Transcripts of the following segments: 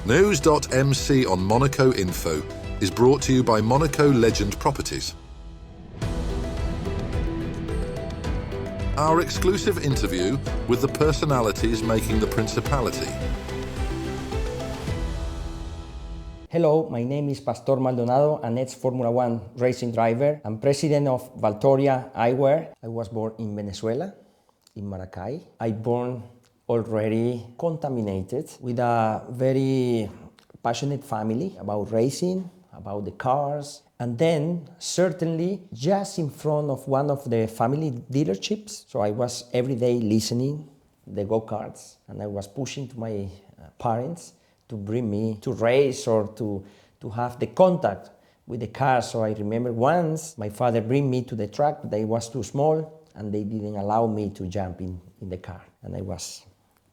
NEWS.MC on Monaco Info is brought to you by Monaco Legend Properties. Our exclusive interview with the personalities making the Principality. Hello, my name is Pastor Maldonado, an ex-Formula 1 racing driver and president of Valtoria Eyewear. I was born in Venezuela, in Maracay. I born already contaminated with a very passionate family about racing, about the cars, and then certainly just in front of one of the family dealerships. So I was every day listening the go-karts, and I was pushing to my parents to bring me to race or to have the contact with the car. So I remember once my father bring me to the track, but I was too small and they didn't allow me to jump in the car. And I was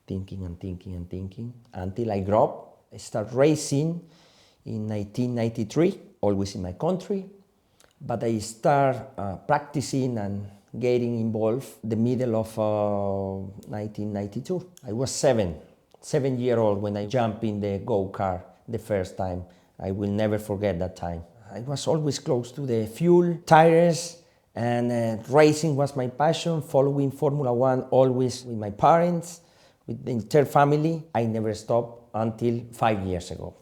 thinking until I grew up. I started racing in 1993, always in my country, but I started practicing and getting involved the middle of 1992. I was 7-year-old when I jumped in the go-kart the first time. I will never forget that time. I was always close to the fuel, tires, and racing was my passion, following Formula 1 always with my parents, with the entire family. I never stopped until 5 years ago.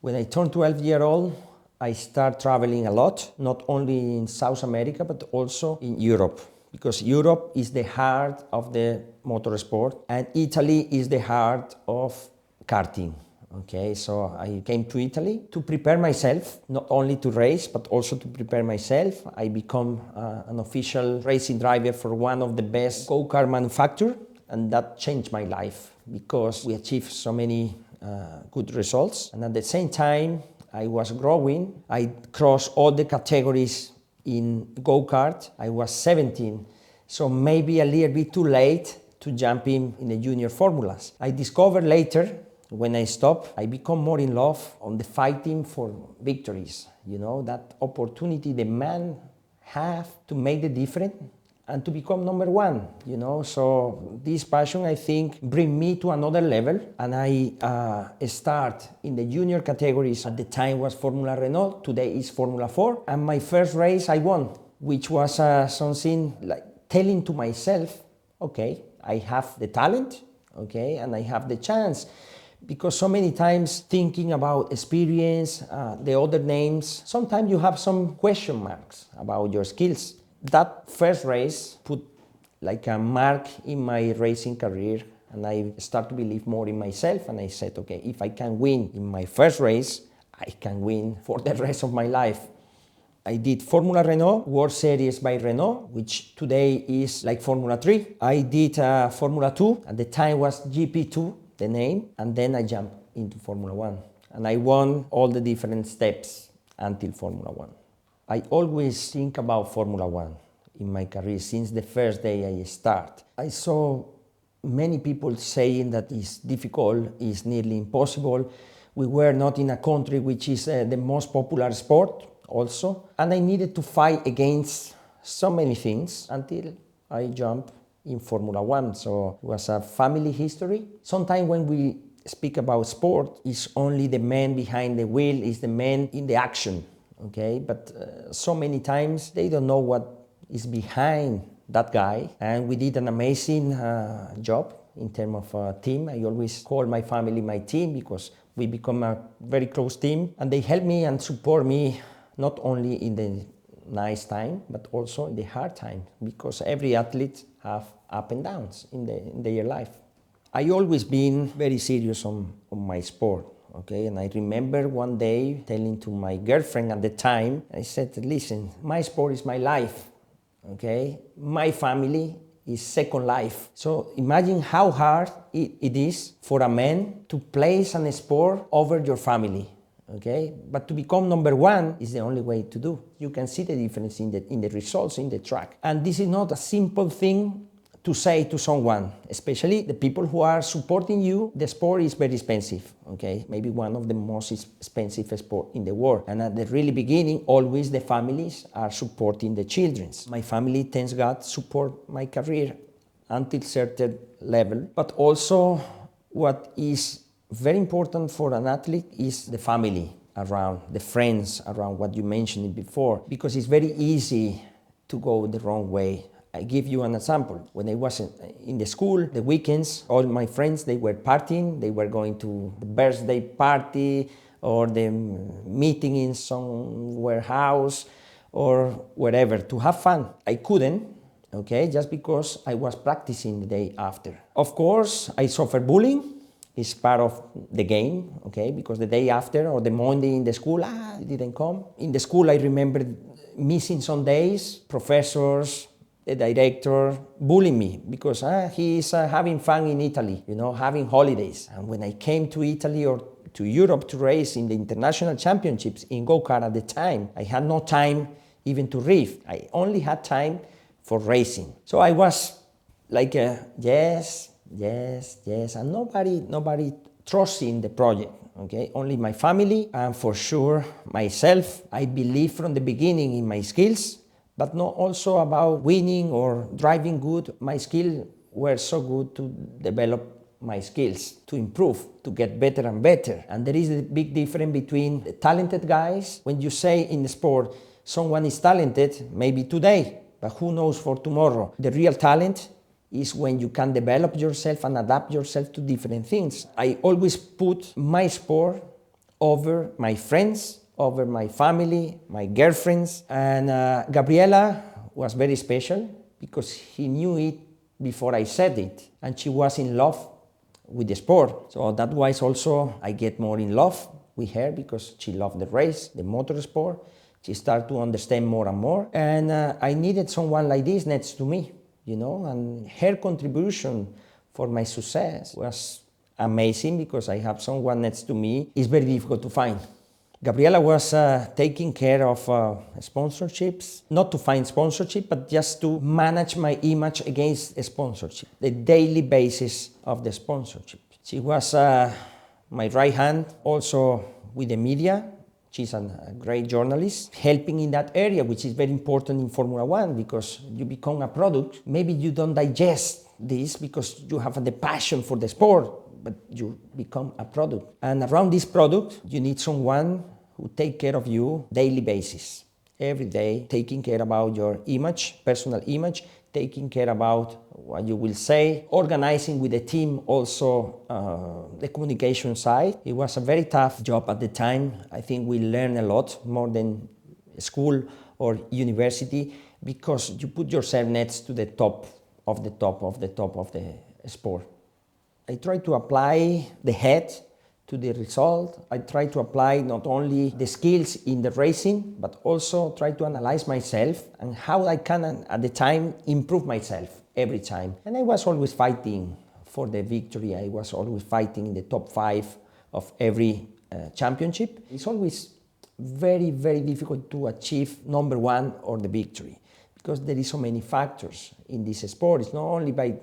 When I turned 12-year-old, I started traveling a lot, not only in South America, but also in Europe, because Europe is the heart of the motorsport and Italy is the heart of karting. Okay, so I came to Italy to prepare myself, not only to race, but also to prepare myself. I become an official racing driver for one of the best go-kart manufacturers. And that changed my life because we achieved so many good results. And at the same time, I was growing. I crossed all the categories in go-kart. I was 17, so maybe a little bit too late to jump in the junior formulas. I discovered later, when I stopped, I become more in love on the fighting for victories. You know, that opportunity the man have to make the difference and to become number one, you know. So this passion, I think, bring me to another level. And I start in the junior categories. At the time was Formula Renault, today is Formula 4. And my first race I won, which was something like telling to myself, okay, I have the talent, okay, and I have the chance. Because so many times thinking about experience, the other names, sometimes you have some question marks about your skills. That first race put like a mark in my racing career, and I start to believe more in myself, and I said, okay, if I can win in my first race, I can win for the rest of my life. I did Formula Renault, World Series by Renault, which today is like Formula 3. I did Formula 2, at the time was GP2, the name, and then I jumped into Formula 1. And I won all the different steps until Formula 1. I always think about Formula 1 in my career since the first day I start. I saw many people saying that it's difficult, it's nearly impossible. We were not in a country which is the most popular sport also. And I needed to fight against so many things until I jumped in Formula 1. So it was a family history. Sometimes when we speak about sport, it's only the man behind the wheel, it's the man in the action. Okay, but so many times they don't know what is behind that guy. And we did an amazing job in terms of team. I always call my family my team because we become a very close team. And they help me and support me not only in the nice time, but also in the hard time, because every athlete have up and downs in their life. I always been very serious on my sport. Okay, and I remember one day telling to my girlfriend at the time, I said, listen, my sport is my life, okay? My family is second life. So imagine how hard it is for a man to place a sport over your family, okay? But to become number one is the only way to do. You can see the difference in the results in the track. And this is not a simple thing to say to someone, especially the people who are supporting you. The sport is very expensive, okay? Maybe one of the most expensive sport in the world. And at the really beginning, always the families are supporting the children. My family, thanks God, support my career until certain level. But also what is Very important for an athlete is the family around, the friends around, what you mentioned before, because it's very easy to go the wrong way. I give you an example. When I was in the school, the weekends, all my friends, they were partying, they were going to the birthday party or the meeting in some warehouse or wherever to have fun. I couldn't, okay, just because I was practicing the day after. Of course, I suffered bullying. It's part of the game, okay, because the day after or the Monday in the school, it didn't come. In the school, I remember missing some days, professors, the director bullying me because he's having fun in Italy, having holidays. And when I came to Italy or to Europe to race in the international championships in go-kart at the time, I had no time even to read. I only had time for racing. So I was like, yes, and nobody trusts in the project, okay? Only my family and for sure myself. I believe from the beginning in my skills, but not also about winning or driving good. My skills were so good to develop my skills, to improve, to get better and better. And there is a big difference between the talented guys. When you say in the sport, someone is talented, maybe today, but who knows for tomorrow. The real talent is when you can develop yourself and adapt yourself to different things. I always put my sport over my friends, over my family, my girlfriends. And Gabriela was very special because he knew it before I said it. And she was in love with the sport. So that was also, I get more in love with her because she loved the race, the motorsport. She started to understand more and more. And I needed someone like this next to me, and her contribution for my success was amazing because I have someone next to me. It's very difficult to find. Gabriela was taking care of sponsorships, not to find sponsorship, but just to manage my image against sponsorship, the daily basis of the sponsorship. She was my right hand also with the media. She's a great journalist, helping in that area, which is very important in Formula One because you become a product. Maybe you don't digest this because you have the passion for the sport, but you become a product. And around this product, you need someone who take care of you daily basis, every day, taking care about your image, personal image, taking care about what you will say, organizing with the team also the communication side. It was a very tough job at the time. I think we learned a lot more than school or university because you put yourself next to the top of the top of the top of the sport. I try to apply the head to the result. I try to apply not only the skills in the racing, but also try to analyze myself and how I can, at the time, improve myself every time. And I was always fighting for the victory. I was always fighting in the top 5 of every championship. It's always very, very difficult to achieve number 1 or the victory because there is so many factors in this sport. It's not only by,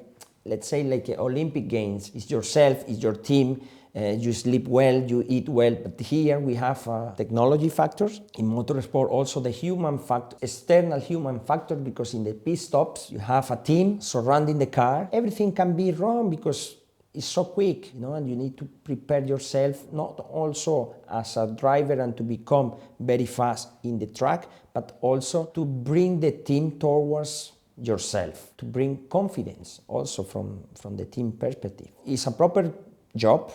let's say, like Olympic Games. It's yourself, it's your team. You sleep well, you eat well, but here we have technology factors. In motorsport also the human factor, external human factor, because in the pit stops you have a team surrounding the car. Everything can be wrong because it's so quick, and you need to prepare yourself not also as a driver and to become very fast in the track, but also to bring the team towards yourself, to bring confidence also from the team perspective. It's a proper job,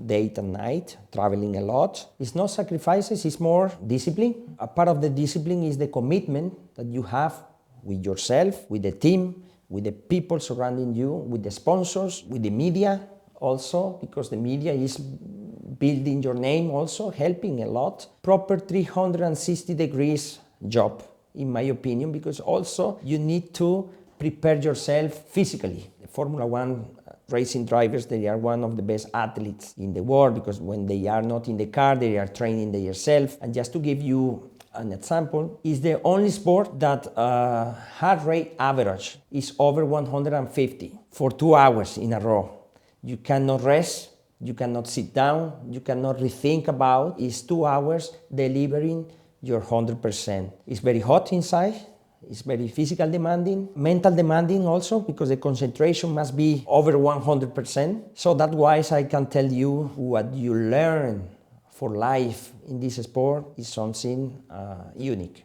day and night, traveling a lot. It's not sacrifices, it's more discipline. A part of the discipline is the commitment that you have with yourself, with the team, with the people surrounding you, with the sponsors, with the media also, because the media is building your name also, helping a lot. Proper 360 degrees job, in my opinion, because also you need to prepare yourself physically. The Formula One racing drivers, they are one of the best athletes in the world because when they are not in the car, they are training themselves. And just to give you an example, is the only sport that heart rate average is over 150 for 2 hours in a row. You cannot rest, you cannot sit down, you cannot rethink about. It's 2 hours delivering your 100%. It's very hot inside, It's very physical demanding, mental demanding also, because the concentration must be over 100%. So that wise I can tell you what you learn for life in this sport is something unique.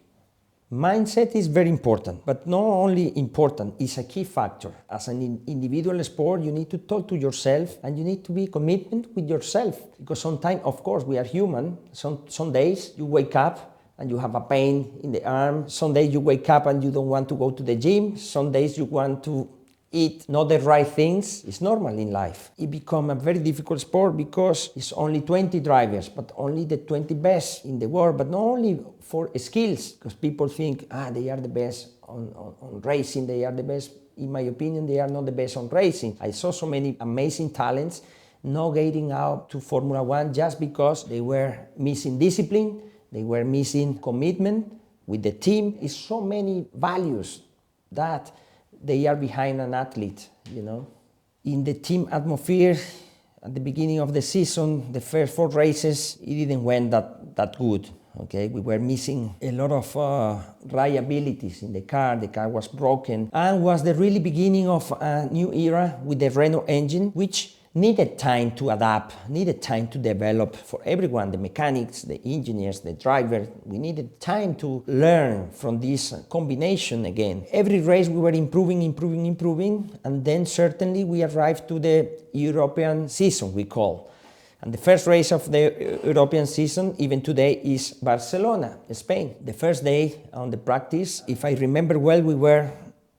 Mindset is very important, but not only important, it's a key factor. As an individual sport, you need to talk to yourself and you need to be commitment with yourself. Because sometimes, of course, we are human. Some days you wake up and you have a pain in the arm. Some days you wake up and you don't want to go to the gym. Some days you want to eat not the right things. It's normal in life. It becomes a very difficult sport because it's only 20 drivers, but only the 20 best in the world, but not only for skills, because people think, they are the best on racing, they are the best. In my opinion, they are not the best on racing. I saw so many amazing talents not getting out to Formula One just because they were missing discipline, they were missing commitment with the team. It's so many values that they are behind an athlete, In the team atmosphere, at the beginning of the season, the first 4 races, it didn't went that good. Okay, we were missing a lot of reliabilities in the car was broken, and was the really beginning of a new era with the Renault engine, which needed time to adapt, needed time to develop for everyone, the mechanics, the engineers, the driver. We needed time to learn from this combination again. Every race we were improving, and then certainly we arrived to the European season, we call. And the first race of the European season, even today, is Barcelona, Spain. The first day on the practice, if I remember well, we were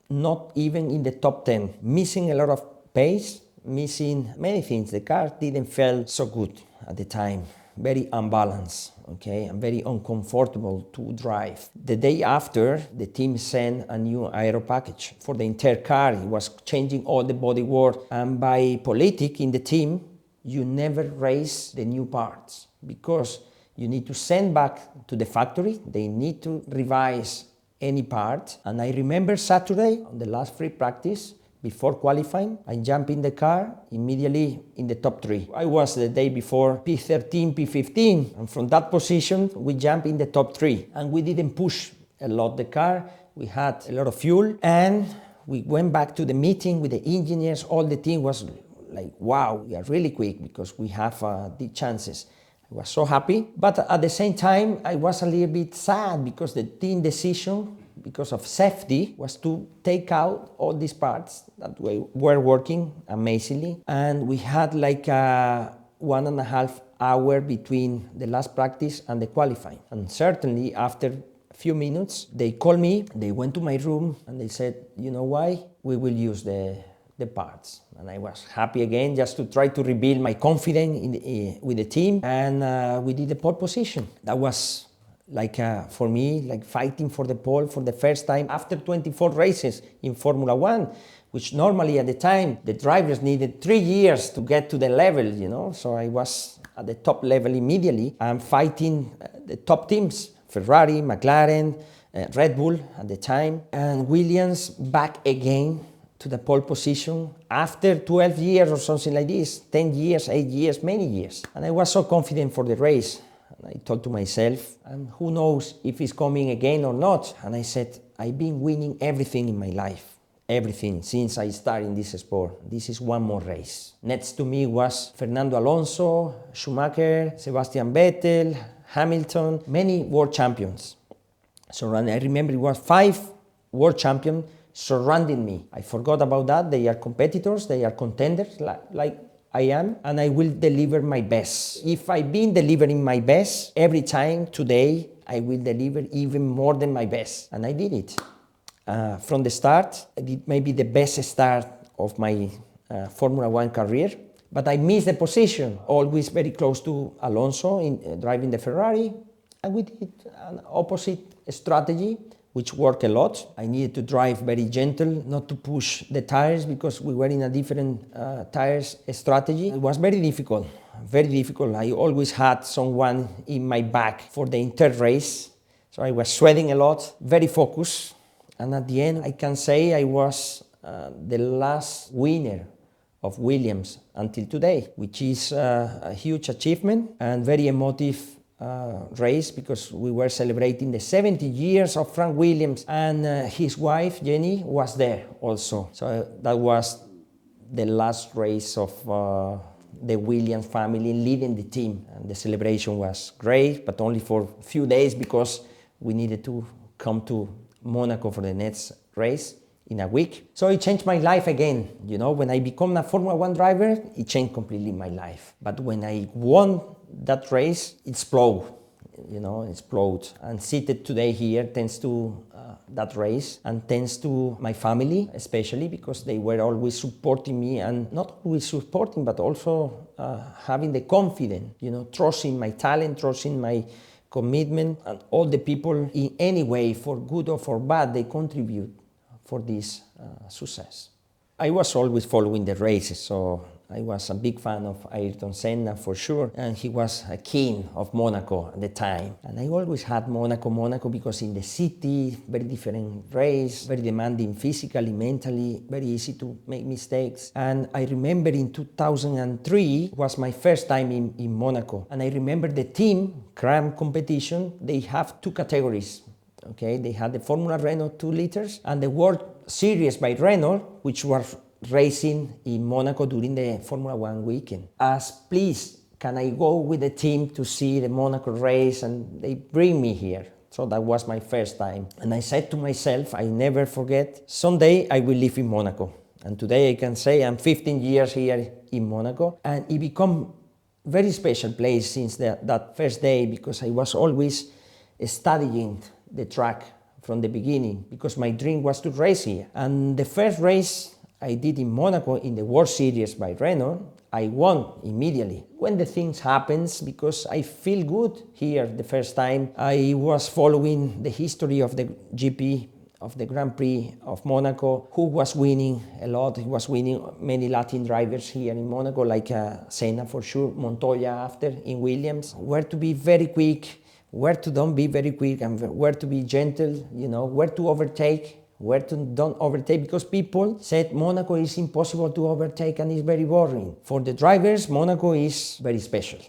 not even in the top 10, missing a lot of pace, missing many things. The car didn't feel so good at the time, very unbalanced, okay, and very uncomfortable to drive. The day after, the team sent a new aero package for the entire car. It was changing all the bodywork, and by politic in the team, you never race the new parts because you need to send back to the factory. They need to revise any part. And I remember Saturday, on the last free practice, before qualifying, I jumped in the car immediately in the top 3. I was the day before P13, P15, and from that position, we jumped in the top 3. And we didn't push a lot the car. We had a lot of fuel, and we went back to the meeting with the engineers. All the team was like, wow, we are really quick because we have the chances. I was so happy, but at the same time, I was a little bit sad because the team decision, because of safety, was to take out all these parts that were working amazingly. And we had like 1.5 hours between the last practice and the qualifying. And certainly after a few minutes, they called me, they went to my room and they said, you know why? We will use the parts. And I was happy again just to try to rebuild my confidence with the team. And we did the pole position. That was like for me, like fighting for the pole for the first time after 24 races in Formula One, which normally at the time, the drivers needed 3 years to get to the level, So I was at the top level immediately. I'm fighting the top teams, Ferrari, McLaren, Red Bull at the time, and Williams back again to the pole position after 12 years or something like this, 10 years, 8 years, many years. And I was so confident for the race. And I thought to myself, and who knows if it's coming again or not. And I said, I've been winning everything in my life, everything since I started in this sport. This is one more race. Next to me was Fernando Alonso, Schumacher, Sebastian Vettel, Hamilton, many world champions. So I remember it was 5 world champions surrounding me. I forgot about that. They are competitors, they are contenders like I am, and I will deliver my best. If I've been delivering my best every time today, I will deliver even more than my best. And I did it. From the start, I did maybe the best start of my Formula One career, but I missed the position, always very close to Alonso in driving the Ferrari, and we did an opposite strategy, which worked a lot. I needed to drive very gentle, not to push the tires because we were in a different tires strategy. It was very difficult, very difficult. I always had someone in my back for the entire race. So I was sweating a lot, very focused. And at the end, I can say I was the last winner of Williams until today, which is a huge achievement and very emotive race because we were celebrating the 70 years of Frank Williams, and his wife Jenny was there also. So that was the last race of the Williams family leading the team, and the celebration was great, but only for a few days because we needed to come to Monaco for the next race in a week. So it changed my life again. You know, when I become a Formula One driver, it changed completely my life. But when I won that race, it exploded. You know, it exploded. And seated today here thanks to that race, and thanks to my family, especially because they were always supporting me, and not always supporting, but also having the confidence, you know, trusting my talent, trusting my commitment, and all the people in any way, for good or for bad, they contribute for this success. I was always following the races, so I was a big fan of Ayrton Senna for sure, and he was a king of Monaco at the time. And I always had Monaco because in the city, very different race, very demanding physically, mentally, very easy to make mistakes. And I remember in 2003 was my first time in Monaco, and I remember the team, Cram competition, they have two categories. Okay, they had the Formula Renault 2 liters and the World Series by Renault, which was racing in Monaco during the Formula One weekend. Asked, please, can I go with the team to see the Monaco race? And they bring me here. So that was my first time. And I said to myself, I never forget, someday I will live in Monaco. And today I can say I'm 15 years here in Monaco. And it became a very special place since that first day, because I was always studying the track from the beginning, because my dream was to race here. And the first race I did in Monaco in the World Series by Renault, I won immediately. When the things happens, because I feel good here the first time, I was following the history of the GP, of the Grand Prix of Monaco, who was winning a lot. He was winning many Latin drivers here in Monaco, like Senna for sure, Montoya after in Williams. Where to be very quick, where to don't be very quick, and where to be gentle, you know, where to overtake, where to don't overtake, because people said Monaco is impossible to overtake and it's very boring. For the drivers, Monaco is very special,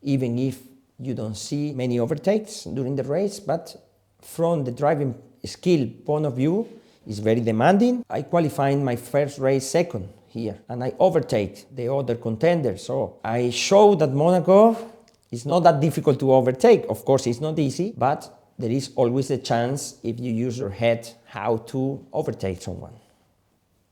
even if you don't see many overtakes during the race, but from the driving skill point of view, it's very demanding. I qualified my first race second here, and I overtake the other contenders. So I showed that Monaco is not that difficult to overtake. Of course, it's not easy, but there is always a chance if you use your head how to overtake someone.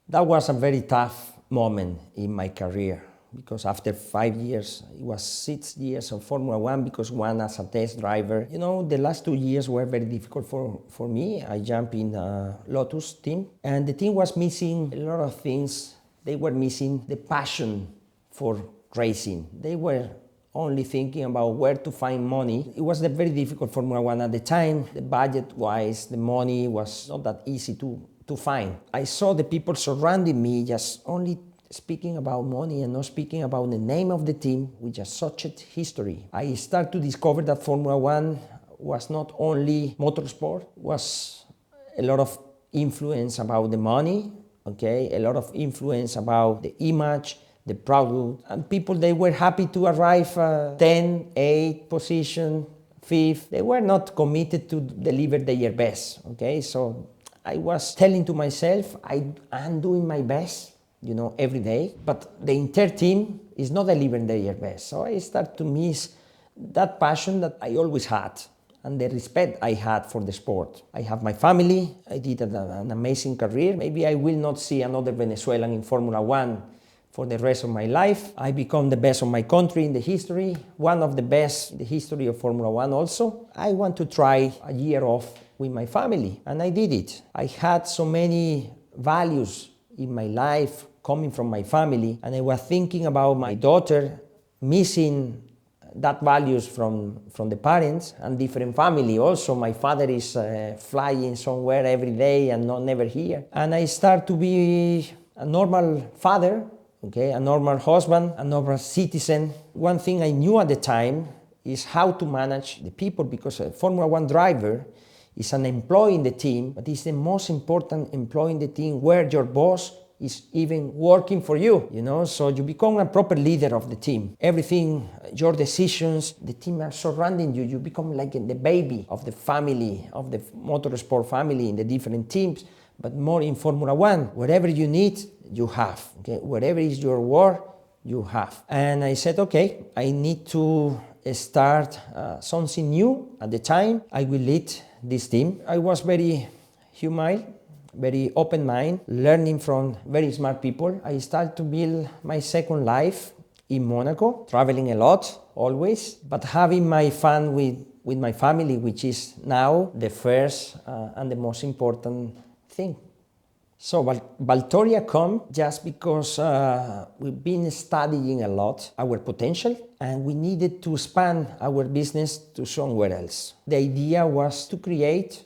That was a very tough moment in my career, because after 5 years, it was 6 years of Formula One, because one as a test driver. You know, the last 2 years were very difficult for me. I jumped in a Lotus team, and the team was missing a lot of things. They were missing the passion for racing. They were only thinking about where to find money. It was very difficult for Formula One at the time. The budget-wise, the money was not that easy to find. I saw the people surrounding me just only speaking about money and not speaking about the name of the team, which has such a history. I started to discover that Formula One was not only motorsport, was a lot of influence about the money, okay, a lot of influence about the image, the product, and people, they were happy to arrive 10, 8 position, 5th. They were not committed to deliver their best, okay? So I was telling to myself, I'm doing my best, you know, every day, but the entire team is not delivering their best. So I start to miss that passion that I always had, and the respect I had for the sport. I have my family, I did an amazing career. Maybe I will not see another Venezuelan in Formula One for the rest of my life. I become the best of my country in the history, one of the best in the history of Formula One also. I want to try a year off with my family, and I did it. I had so many values in my life coming from my family, and I was thinking about my daughter missing that values from the parents and different family. Also, my father is flying somewhere every day and never here. And I start to be a normal father, okay, a normal husband, a normal citizen. One thing I knew at the time is how to manage the people, because a Formula One driver is an employee in the team, but it's the most important employee in the team, where your boss is even working for you, you know, so you become a proper leader of the team. Everything, your decisions, the team are surrounding you. You become like the baby of the family, of the motorsport family in the different teams, but more in Formula One. Whatever you need, you have. Okay? Whatever is your war, you have. And I said, okay, I need to start something new. At the time, I will lead this team. I was very humble, very open mind, learning from very smart people. I started to build my second life in Monaco, traveling a lot, always, but having my fun with my family, which is now the first and the most important thing. So Valtoria come just because we've been studying a lot our potential and we needed to expand our business to somewhere else. The idea was to create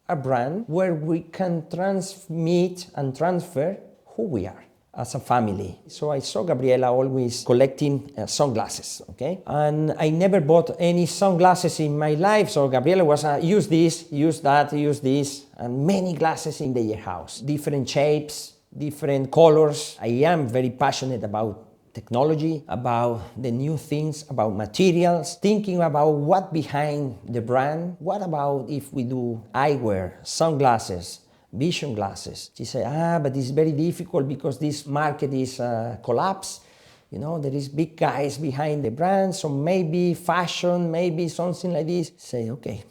a brand where we can transmit and transfer who we are as a family. So I saw Gabriela always collecting sunglasses, okay? And I never bought any sunglasses in my life, so Gabriela was, use this, use that, use this, and many glasses in the house. Different shapes, different colors. I am very passionate about technology, about the new things, about materials, thinking about what behind the brand. What about if we do eyewear, sunglasses, vision glasses? She said, but it's very difficult because this market is collapsed. You know, there is big guys behind the brand, so maybe fashion, maybe something like this. Say, okay.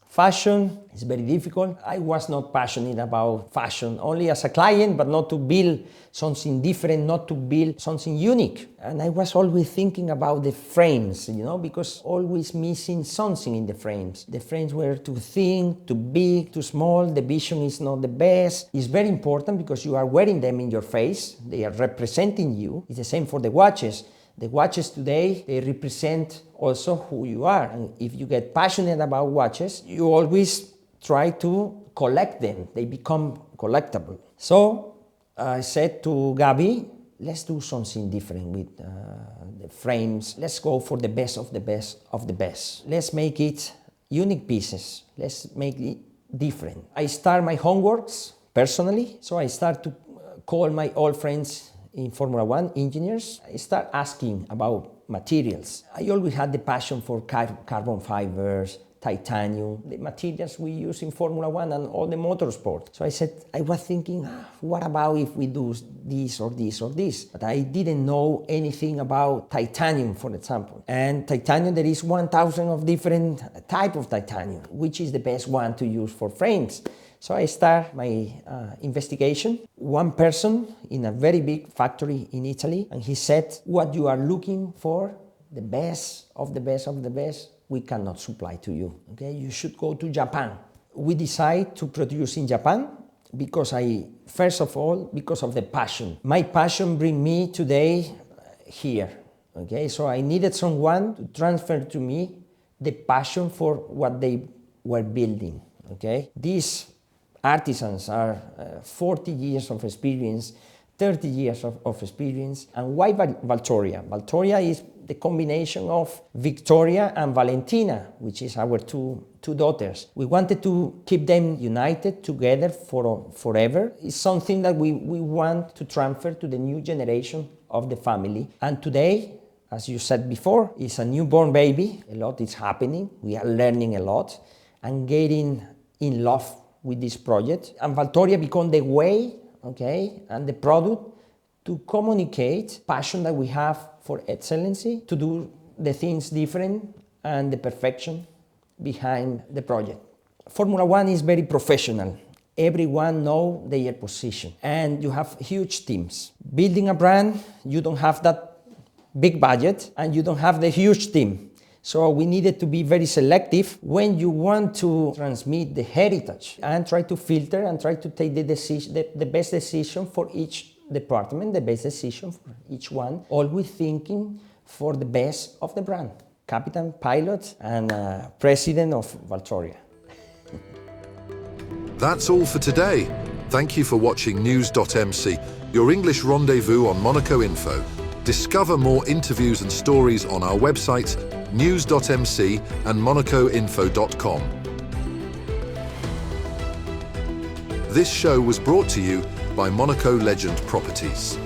Fashion is very difficult. I was not passionate about fashion, only as a client, but not to build something different, not to build something unique. And I was always thinking about the frames, you know, because always missing something in the frames. The frames were too thin, too big, too small. The vision is not the best. It's very important because you are wearing them in your face. They are representing you. It's the same for the watches. The watches today, they represent also who you are. And if you get passionate about watches, you always try to collect them. They become collectible. So I said to Gabi, let's do something different with the frames. Let's go for the best of the best of the best. Let's make it unique pieces. Let's make it different. I start my homeworks personally. So I start to call my old friends in Formula One, engineers. I start asking about materials. I always had the passion for carbon fibers, titanium, the materials we use in Formula One and all the motorsport. So I was thinking, what about if we do this or this or this? But I didn't know anything about titanium, for example. And titanium, there is 1,000 of different types of titanium, which is the best one to use for frames. So I start my investigation. One person in a very big factory in Italy, and he said, what you are looking for, the best of the best of the best, we cannot supply to you. Okay, you should go to Japan. We decide to produce in Japan because first of all, because of the passion. My passion bring me today here. Okay, so I needed someone to transfer to me the passion for what they were building. Okay, these artisans are 40 years of experience, 30 years of experience. And why Valtoria? Valtoria is the combination of Victoria and Valentina, which is our two daughters. We wanted to keep them united together forever. It's something that we want to transfer to the new generation of the family. And today, as you said before, it's a newborn baby. A lot is happening. We are learning a lot and getting in love with this project. And Valtoria become the way, okay, and the product to communicate passion that we have for excellency, to do the things different and the perfection behind the project. Formula One is very professional. Everyone knows their position. And you have huge teams. Building a brand, you don't have that big budget and you don't have the huge team. So we needed to be very selective when you want to transmit the heritage and try to filter and try to take the best decision for each department, the best decision for each one, always thinking for the best of the brand. Captain, pilot, and president of Valtoria. That's all for today. Thank you for watching NEWS.MC, your English rendezvous on Monaco Info. Discover more interviews and stories on our websites, NEWS.MC and MonacoInfo.com. This show was brought to you by Monaco Legend Properties.